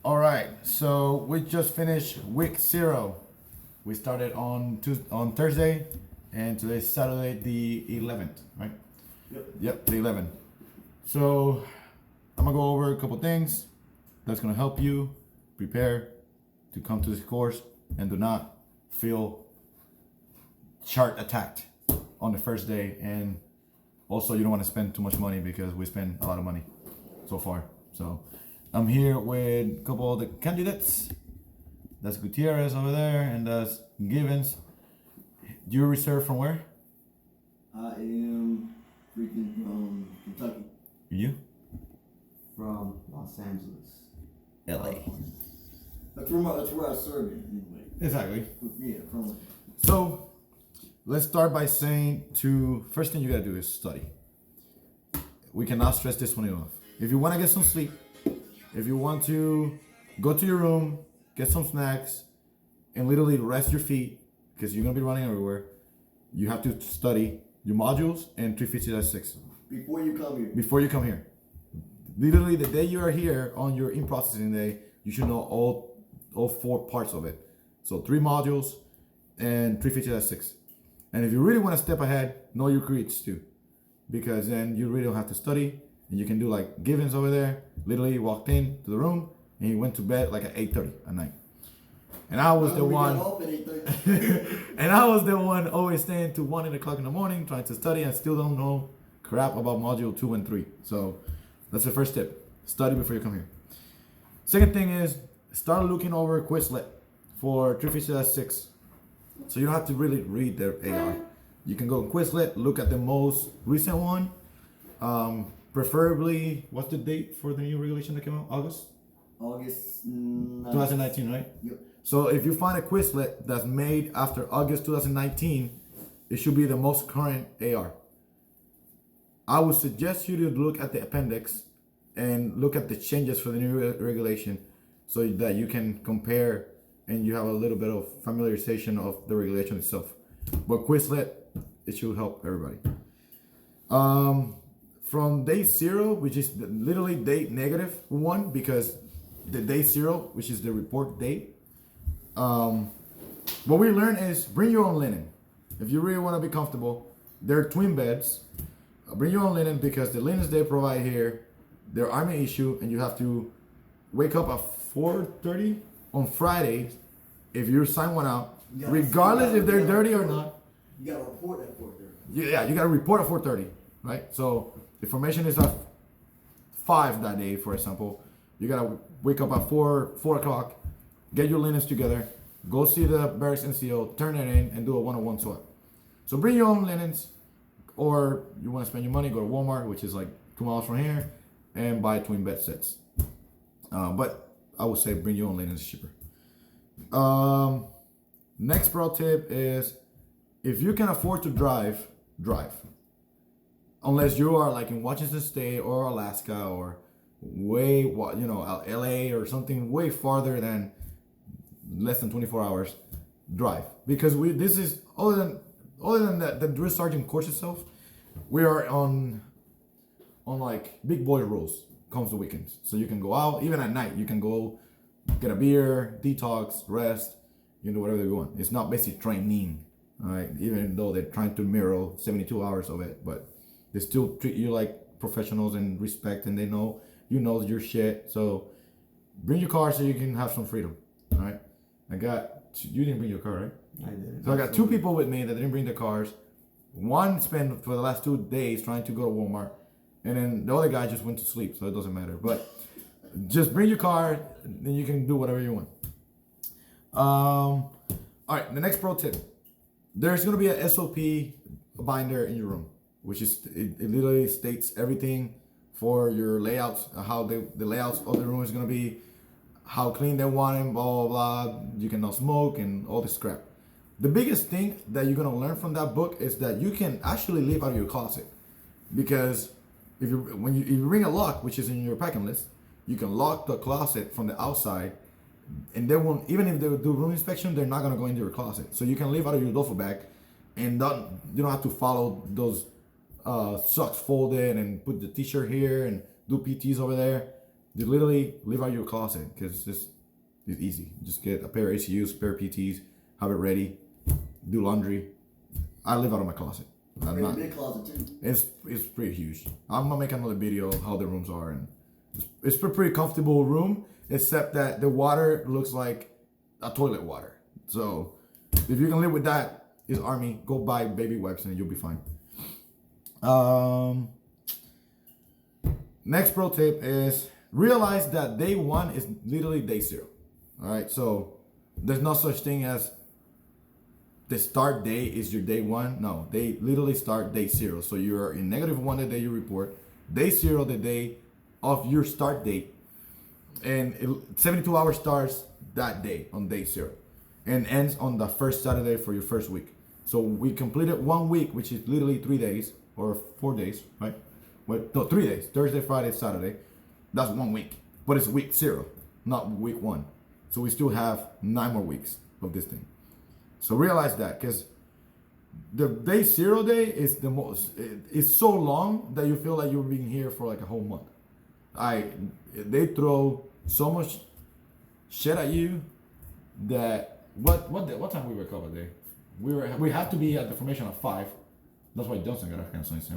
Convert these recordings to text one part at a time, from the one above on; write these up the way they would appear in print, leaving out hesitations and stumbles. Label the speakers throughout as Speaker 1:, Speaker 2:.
Speaker 1: All right, so we just finished week 0. We started on Thursday, and today's Saturday, the 11th, right? Yep, the 11th. So I'm gonna go over a couple things that's gonna help you prepare to come to this course and do not feel chart attacked on the first day. And also, you don't want to spend too much money because we spend a lot of money so far. So I'm here with a couple of the candidates. That's Gutierrez over there, and that's Givens. You reserve from where?
Speaker 2: I am freaking from Kentucky.
Speaker 1: You?
Speaker 2: From Los Angeles.
Speaker 1: LA.
Speaker 2: That's where I served in anyway.
Speaker 1: Exactly.
Speaker 2: Yeah, from.
Speaker 1: So let's start by saying first thing you gotta do is study. We cannot stress this one enough. If you want to get some sleep, if you want to go to your room, get some snacks, and literally rest your feet, because you're gonna be running everywhere, you have to study your modules and 350-6
Speaker 2: Before you come here.
Speaker 1: before you come here. Literally, the day you are here on your in-processing day, you should know all 4 parts of it. So 3 modules and 350-6. And if you really want to step ahead, know your creeds too, because then you really don't have to study, and you can do like Givens over there. Literally, he walked in to the room and he went to bed like at 8:30 at night. And I was the one. And I was the one always staying to 1 o'clock in the morning trying to study, and still don't know crap about module 2 and 3. So that's the first tip: study before you come here. Second thing is start looking over Quizlet for 350-6. So you don't have to really read their AR. You can go to Quizlet, look at the most recent one. Preferably, what's the date for the new regulation that came out? August 2019, right?
Speaker 2: Yep.
Speaker 1: So if you find a Quizlet that's made after August 2019, it should be the most current AR. I would suggest you to look at the appendix and look at the changes for the new regulation, so that you can compare and you have a little bit of familiarization of the regulation itself. But Quizlet, it should help everybody. From day 0, which is literally day -1, because the day 0, which is the report date, what we learn is bring your own linen. If you really want to be comfortable, they're twin beds. Bring your own linen, because the linens they provide here, they're Army issue, and you have to wake up at 4:30 on Fridays if you sign one out, regardless if they're dirty or not.
Speaker 2: You gotta report at 4:30.
Speaker 1: Yeah, you gotta report at 4:30, right? So the formation is at 5 that day, for example. You gotta wake up at 4 o'clock, get your linens together, go see the barracks NCO, turn it in, and do a 101 swap. So bring your own linens, or you want to spend your money, go to Walmart, which is like 2 miles from here, and buy twin bed sets. But I would say bring your own linens, it's cheaper. Next pro tip is, if you can afford to drive, drive. Unless you are like in Washington State or Alaska or LA or something way farther than less than 24 hours, drive. Because this is other than the drill sergeant course itself, we are on like big boy rules comes to weekends. So you can go out even at night. You can go get a beer, detox, rest. You can do whatever you want. It's not basically training, all right? Even though they're trying to mirror 72 hours of it, but they still treat you like professionals and respect, and they know you know your shit. So bring your car so you can have some freedom, all right? You didn't bring your car, right?
Speaker 2: I did.
Speaker 1: So I got 2 people with me that didn't bring their cars. One spent for the last 2 days trying to go to Walmart, and then the other guy just went to sleep, so it doesn't matter. But just bring your car, then you can do whatever you want. All right, the next pro tip. There's going to be a SOP binder in your room, which is, it literally states everything for your layouts, how the layouts of the room is going to be, how clean they want it, blah, blah, blah. You can not smoke and all this crap. The biggest thing that you're going to learn from that book is that you can actually live out of your closet. Because if you bring a lock, which is in your packing list, you can lock the closet from the outside, and they won't, even if they do room inspection, they're not going to go into your closet. So you can live out of your duffel bag, and you don't have to follow those socks folded and put the t-shirt here and do PTs over there. You literally live out your closet because it's easy. Just get a pair of ACUs, pair of PTs, have it ready, do laundry. I live out of my closet.
Speaker 2: Big closet too.
Speaker 1: It's pretty huge. I'm gonna make another video of how the rooms are, and it's a pretty comfortable room, except that the water looks like a toilet water. So if you can live with that, it's Army. Go buy baby wipes and you'll be fine. Next pro tip is realize that day 1 is literally day 0. All right, so there's no such thing as the start day is your day 1. No, they literally start day 0. So you're in -1 the day you report, day 0 the day of your start date, and 72 hours starts that day on day 0 and ends on the first Saturday for your first week. So we completed 1 week, which is literally 3 days or 4 days, right? No, 3 days. Thursday, Friday, Saturday. That's 1 week, but it's week 0, not week 1. So we still have 9 more weeks of this thing. So realize that, because the day 0 day is the most. It's so long that you feel like you're being here for like a whole month. They throw so much shit at you that what time we were covered day? We have to be at the formation at 5. That's why Johnson got a cancel instead.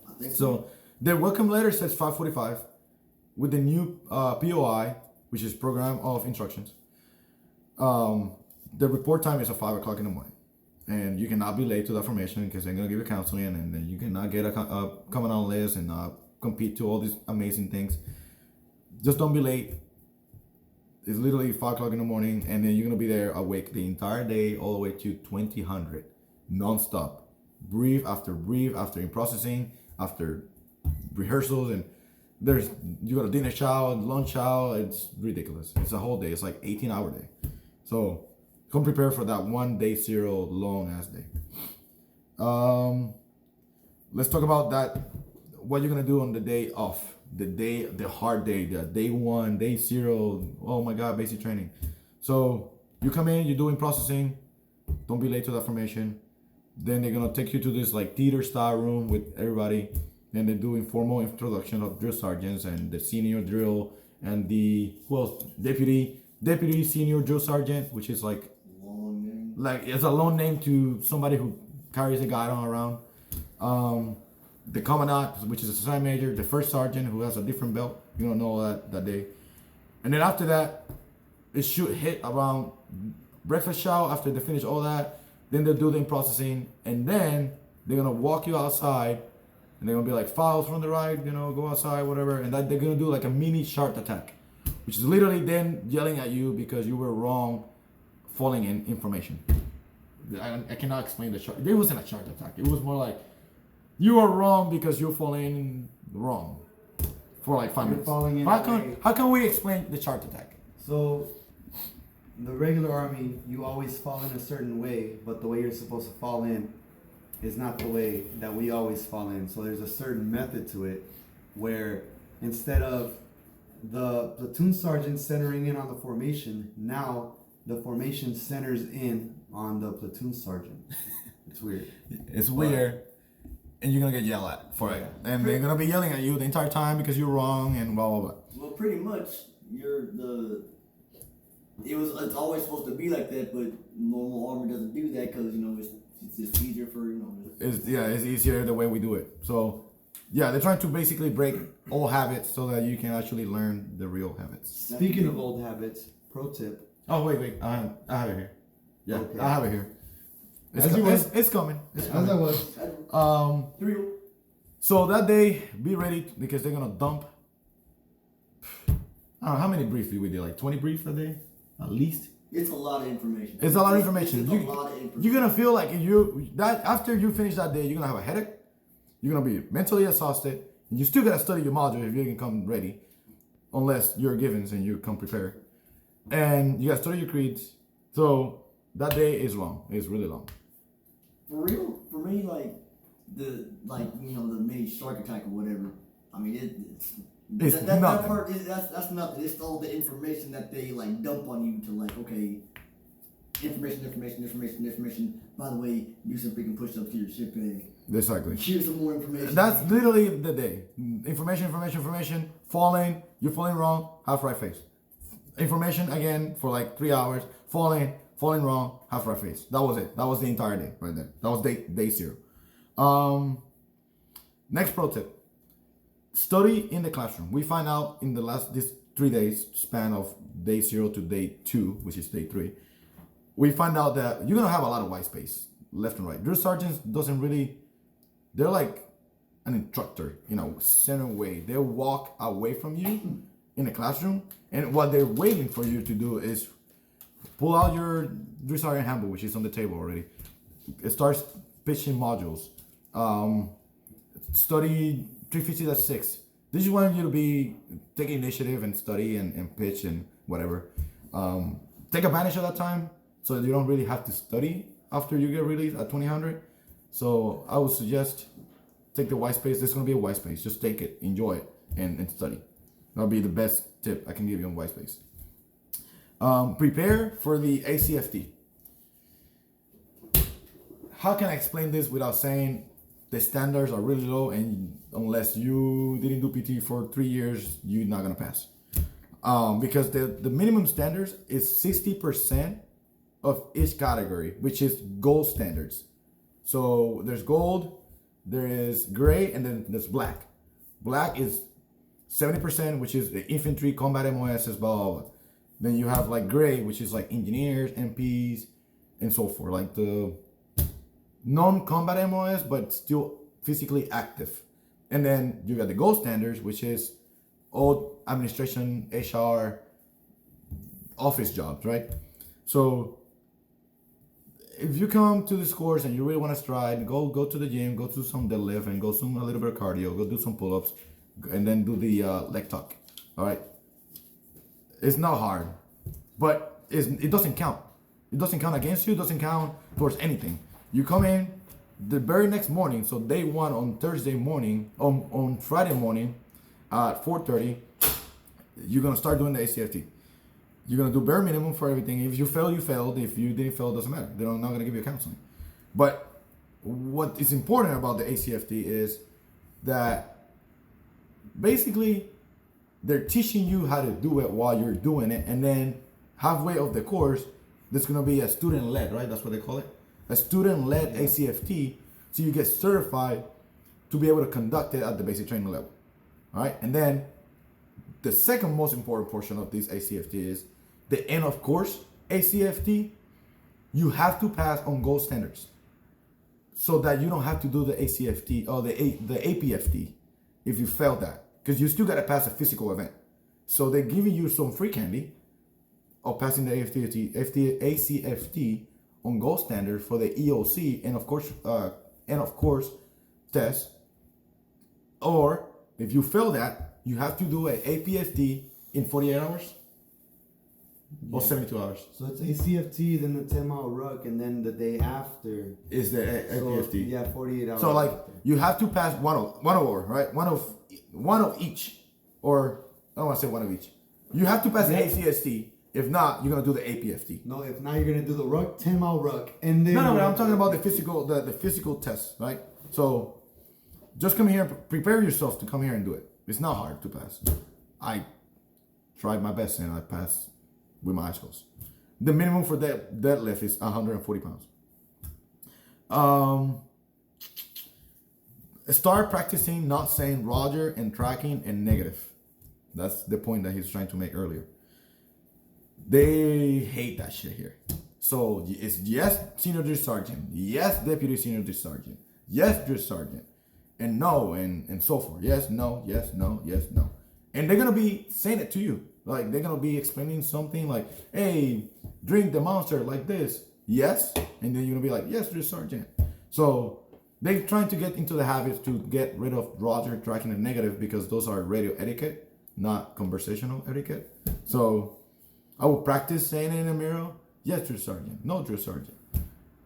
Speaker 2: I think
Speaker 1: So the welcome letter says 5:45 with the new POI, which is Program of Instructions. The report time is at 5 o'clock in the morning, and you cannot be late to that formation because they're gonna give you counseling, and then you cannot get a coming on list and compete to all these amazing things. Just don't be late. It's literally 5 o'clock in the morning, and then you're gonna be there awake the entire day, all the way to 2000, non-stop. Breathe after in processing, after rehearsals, and you got a dinner chow, lunch chow. It's ridiculous. It's a whole day. It's like 18-hour day. So come prepare for that 1 day 0 long ass day. Let's talk about that. What you're gonna do on the day off, the hard day, the day 1, day 0. Oh my God, basic training. So you come in, you're doing processing. Don't be late to that formation. Then they're gonna take you to this like theater style room with everybody, and they're doing formal introduction of drill sergeants and the senior drill and the deputy senior drill sergeant, which is like
Speaker 2: long name.
Speaker 1: Like it's a loan name to somebody who carries a guidon around. The commandant, which is a sergeant major, the first sergeant who has a different belt. You don't know that day. And then after that, it should hit around breakfast chow. After they finish all that, then they'll do the processing, and then they're gonna walk you outside, and they're gonna be like files from the right, go outside, whatever, and that they're gonna do like a mini chart attack, which is literally then yelling at you because you were wrong, falling in information. I cannot explain the chart. It wasn't a chart attack. It was more like you are wrong because you're falling wrong for like 5 minutes. How can we explain the chart attack?
Speaker 3: So, the regular Army, you always fall in a certain way, but the way you're supposed to fall in is not the way that we always fall in. So there's a certain method to it where instead of the platoon sergeant centering in on the formation, now the formation centers in on the platoon sergeant. It's weird.
Speaker 1: It's weird, and you're gonna get yelled at for it, and they're gonna be yelling at you the entire time because you're wrong and blah blah blah.
Speaker 2: Well, pretty much, it's always supposed to be like that, but normal Army doesn't do that because it's just easier for
Speaker 1: It's easier the way we do it. So yeah, they're trying to basically break old habits so that you can actually learn the real habits.
Speaker 3: Speaking of old habits, pro tip.
Speaker 1: Oh wait, I have it here. Yeah,
Speaker 3: Okay.
Speaker 1: I have it here. It's coming. It's
Speaker 3: As
Speaker 1: coming.
Speaker 3: I was.
Speaker 1: So that day, be ready because they're gonna dump. I don't know how many briefs we did, like 20 briefs a day, at least.
Speaker 2: It's a lot of information.
Speaker 1: It's a lot of information.
Speaker 2: It's a lot of information.
Speaker 1: You're gonna feel like after you finish that day, you're gonna have a headache. You're gonna be mentally exhausted, and you still gotta study your module if you can come ready, unless you're givens and you come prepared. And you gotta study your creeds. So that day is long. It's really long.
Speaker 2: For real, for me, the main shark attack or whatever. I mean,
Speaker 1: It's
Speaker 2: that
Speaker 1: nothing.
Speaker 2: part that's nothing. It's all the information that they dump on you to information. By the way, do some freaking push-ups to your shit bag.
Speaker 1: Exactly.
Speaker 2: Here's some more information.
Speaker 1: That's literally the day. Information. Falling, you're falling wrong, half right face. Information again for like 3 hours. Falling wrong, half right face. That was it. That was the entire day right there. That was day 0. Next pro tip. Study in the classroom. We find out in this 3 days span of day 0 to day 2, which is day 3, we find out that you're gonna have a lot of white space left and right. Drill sergeants doesn't really, they're like an instructor in a certain way. They'll walk away from you in the classroom, and what they're waiting for you to do is pull out your drill sergeant handbook, which is on the table already. It starts pitching modules. Study 350-6. They just want you to take initiative and study and pitch and whatever. Take advantage of that time so that you don't really have to study after you get released at 2000. So I would suggest take the white space. There's going to be a white space. Just take it, enjoy it, and study. That'll be the best tip I can give you on white space. Prepare for the ACFT. How can I explain this without saying the standards are really low, and unless you didn't do PT for 3 years, you're not gonna pass. Because the minimum standards is 60% of each category, which is gold standards. So there's gold, there is gray, and then there's black. Black is 70%, which is the infantry, combat MOSs, blah, blah, blah. Then you have like gray, which is like engineers, MPs, and so forth. Like the non-combat MOS, but still physically active. And then you got the gold standards, which is all administration, HR, office jobs, right? So if you come to this course and you really want to stride, go to the gym, go do some deadlift, and go some a little bit of cardio, go do some pull-ups, and then do the leg tuck. All right. It's not hard, but it doesn't count. It doesn't count against you. It doesn't count towards anything. You come in the very next morning, so day 1 on Thursday morning, on Friday morning at 4:30, you're gonna start doing the ACFT. You're gonna do bare minimum for everything. If you fail, you failed. If you didn't fail, it doesn't matter. They're not gonna give you counseling. But what is important about the ACFT is that basically they're teaching you how to do it while you're doing it, and then halfway of the course, there's gonna be a student-led, right? That's what they call it. A student-led ACFT, so you get certified to be able to conduct it at the basic training level. All right, and then the second most important portion of this ACFT is the end of course ACFT. You have to pass on gold standards, so that you don't have to do the ACFT or the APFT if you fail that, because you still got to pass a physical event. So they're giving you some free candy of passing the ACFT on gold standard for the EOC and of course test. Or if you fail that, you have to do an APFT in 48 hours or 72 hours.
Speaker 3: So it's ACFT, then the 10-mile ruck, and then the day after
Speaker 1: Is the APFT.
Speaker 3: Yeah, 48 hours.
Speaker 1: So like you have to pass one of right? One of each, or I don't want to say one of each. You have to pass the ACST. If not, you're gonna do the APFT.
Speaker 3: No, if not, you're gonna do the ruck, 10-mile ruck, and then
Speaker 1: No, I'm talking about the physical test, right? So just come here, prepare yourself to come here and do it. It's not hard to pass. I tried my best and I passed with my eyes closed. The minimum for that deadlift is 140 pounds. Start practicing not saying Roger and tracking and negative. That's the point that he's trying to make earlier. They hate that shit here. So it's yes, senior drill sergeant, yes, deputy senior drill sergeant, yes, drill sergeant, and no, and so forth. Yes, no, yes, no, yes, no. And they're gonna be saying it to you. Like they're gonna be explaining something like, hey, drink the monster like this. Yes. And then you're gonna be like, yes, drill sergeant. So they're trying to get into the habit to get rid of Roger, tracking, and negative, because those are radio etiquette, not conversational etiquette. So I will practice saying it in the mirror, yes, drill sergeant, no, drill sergeant.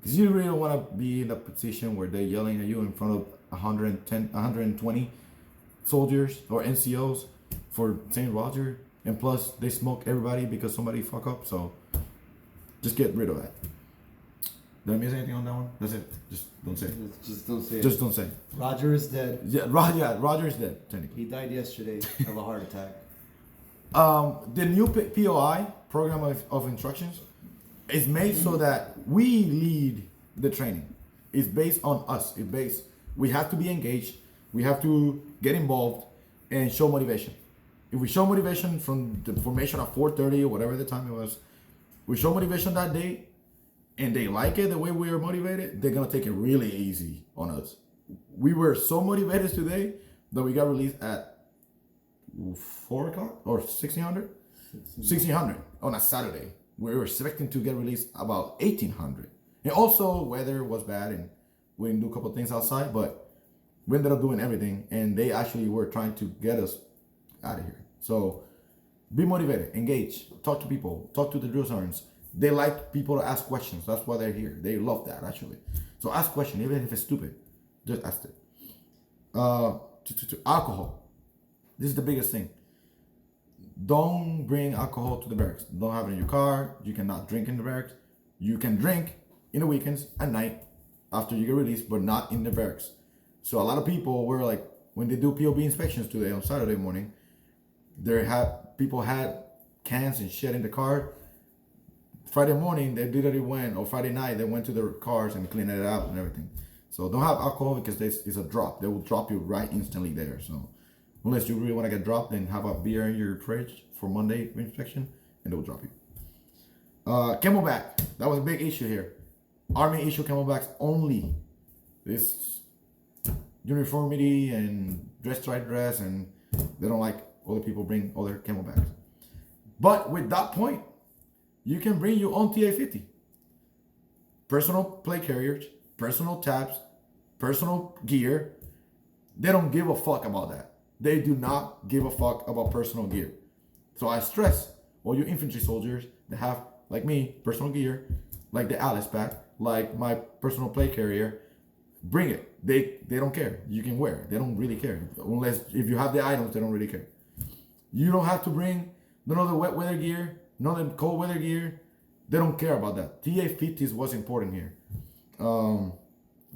Speaker 1: Because you really don't want to be in a position where they're yelling at you in front of 120 soldiers or NCOs for saying Roger. And plus, they smoke everybody because somebody fuck up. So just get rid of that. Did I miss anything on that one? That's it. Just don't say it.
Speaker 3: Just don't say it.
Speaker 1: Just don't say it.
Speaker 3: Roger is dead.
Speaker 1: Yeah, Roger is dead, technically.
Speaker 3: He died yesterday of a heart attack.
Speaker 1: The new POI, Program of Instructions, is made so that we lead the training. It's based on us. We have to be engaged. We have to get involved and show motivation. If we show motivation from the formation at 4:30 or whatever the time it was, we show motivation that day, and they like it the way we are motivated, they're gonna take it really easy on us. We were so motivated today that we got released at 4 o'clock or 1600? 1600 on a Saturday. We were expecting to get released about 1800. And also weather was bad and we didn't do a couple of things outside, but we ended up doing everything, and they actually were trying to get us out of here. So be motivated, engage, talk to people, talk to the drill sergeants. They like people to ask questions. That's why they're here. They love that, actually. So ask questions, even if it's stupid. Just ask it. Alcohol. This is the biggest thing. Don't bring alcohol to the barracks. Don't have it in your car. You cannot drink in the barracks. You can drink in the weekends at night after you get released, but not in the barracks. So a lot of people were like, when they do POB inspections today on Saturday morning, people had cans and shit in the car. Friday morning, they literally went, or Friday night, they went to their cars and cleaned it out and everything. So don't have alcohol because it's a drop. They will drop you right instantly there. So unless you really want to get dropped, then have a beer in your fridge for Monday inspection, and they will drop you. Camelback. That was a big issue here. Army issue camelbacks only. This uniformity and right dress, and they don't like other people bring other camelbacks. But with that point, you can bring your own TA-50. Personal plate carriers, personal tabs, personal gear. They don't give a fuck about that. They do not give a fuck about personal gear. So I stress all you infantry soldiers that have, like me, personal gear, like the Alice pack, like my personal plate carrier, bring it. They don't care. You can wear it. They don't really care. Unless if you have the items, they don't really care. You don't have to bring none of the wet weather gear, none of the cold weather gear. They don't care about that. TA-50 is what's important here.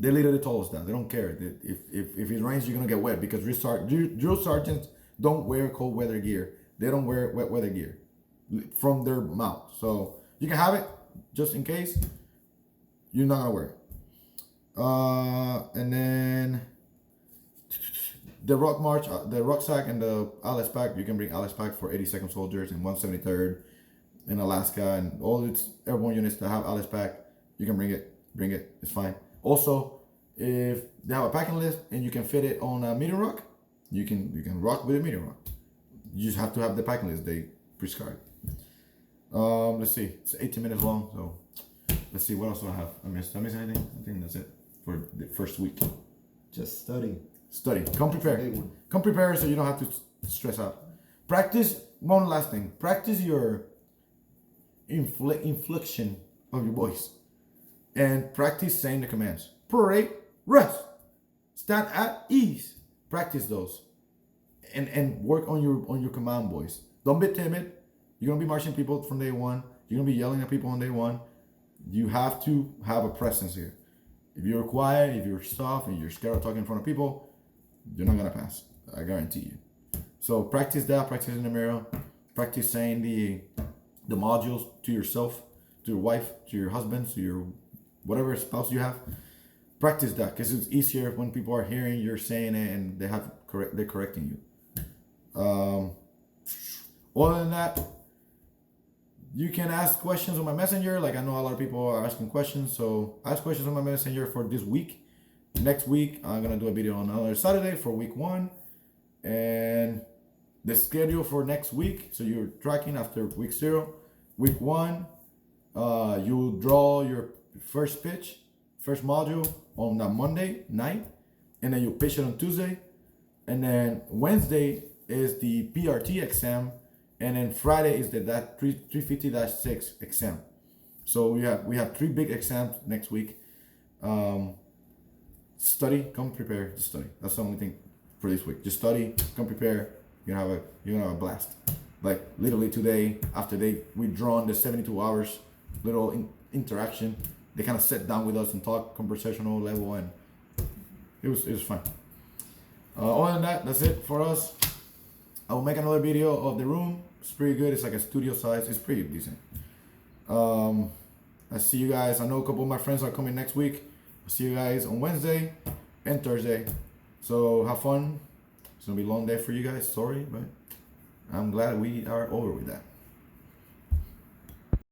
Speaker 1: They literally told us that. They don't care. If it rains, you're going to get wet, because drill sergeants don't wear cold weather gear. They don't wear wet weather gear from their mouth. So you can have it just in case. You're not going to wear it. And then the rock march, the rucksack and the Alice pack, you can bring Alice pack for 82nd soldiers and 173rd in Alaska, and all its airborne units that have Alice pack. You can bring it. It's fine. Also, if they have a packing list and you can fit it on a medium rock, you can rock with a medium rock. You just have to have the packing list they prescribe. Let's see. It's 18 minutes long, so let's see what else do I have. I miss anything? I think that's it for the first week.
Speaker 3: Just study.
Speaker 1: Come prepared. Come prepared so you don't have to stress out. Practice. One last thing. Practice your inflection of your voice, and practice saying the commands. Parade, rest, stand at ease. Practice those, and work on your command voice. Don't be timid. You're gonna be marching people from day one. You're gonna be yelling at people on day one. You have to have a presence here. If you're quiet, if you're soft, and you're scared of talking in front of people, you're not gonna pass. I guarantee you. So practice that. Practice in the mirror. Practice saying the modules to yourself, to your wife, to your husband, to your whatever spouse you have. Practice that, because it's easier when people are hearing you're saying it and they're correcting you. Other than that, you can ask questions on my messenger. Like, I know a lot of people are asking questions, so ask questions on my messenger for this week. Next week, I'm gonna do a video on another Saturday for week 1, and the schedule for next week. So you're tracking after week 0. Week 1, you draw your first pitch, first module on a Monday night, and then you pitch it on Tuesday, and then Wednesday is the PRT exam, and then Friday is that 350-6 exam. So we have 3 big exams next week. Study, come prepare to study. That's the only thing for this week. Just study, come prepare. You're gonna have a blast. Like literally today, after we drawn the 72 hours little interaction, they kind of sat down with us and talk conversational level, and it was fun. Other than that, that's it for us. I will make another video of the room. It's pretty good. It's like a studio size. It's pretty decent. I see you guys. I know a couple of my friends are coming next week. I'll see you guys on Wednesday and Thursday. So have fun. It's gonna be a long day for you guys. Sorry, but I'm glad we are over with that.